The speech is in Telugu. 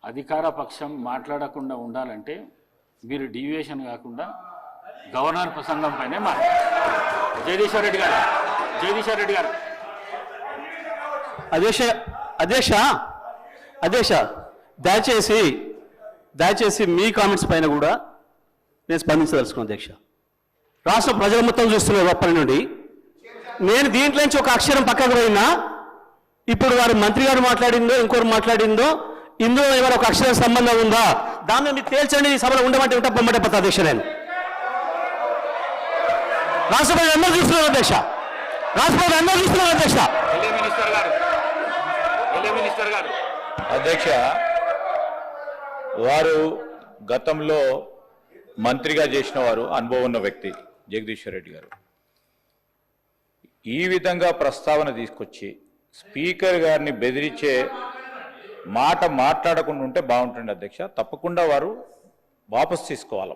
అధికార పక్షం మాట్లాడకుండా ఉండాలంటే మీరు డీవియేషన్ కాకుండా గవర్నర్ ప్రసంగం పైనే మాట్లాడారు. జగదీశ్వర్ రెడ్డి గారు అధ్యక్ష దయచేసి మీ కామెంట్స్ పైన కూడా నేను స్పందించదలుచుకున్నాను అధ్యక్ష. రాష్ట్ర ప్రజలు మొత్తం చూస్తున్నారు అప్పటి నుండి. నేను దీంట్లో నుంచి ఒక అక్షరం పక్కకు పోయినా ఇప్పుడు వారు మంత్రి గారు మాట్లాడిందో ఇంకోరు మాట్లాడిందో ఇందులో ఏమైనా ఒక అక్షర సంబంధం ఉందా దాన్ని మీరు తేల్చండి. ఈ సభలో ఉండమంటే ఉంటా పొమ్మంటే పత్త అధ్యక్ష. నేను రాష్ట్ర ప్రజలు అందరూ చూస్తున్నారు అధ్యక్ష. అధ్యక్ష, వారు గతంలో మంత్రిగా చేసిన వారు, అనుభవం ఉన్న వ్యక్తి జగదీశ్వర్ రెడ్డి గారు. ఈ విధంగా ప్రస్తావన తీసుకొచ్చి స్పీకర్ గారిని బెదిరించే మాట మాట్లాడకుండా ఉంటే బాగుంటుంది అధ్యక్ష. తప్పకుండా వారు వాపసు తీసుకోవాలి.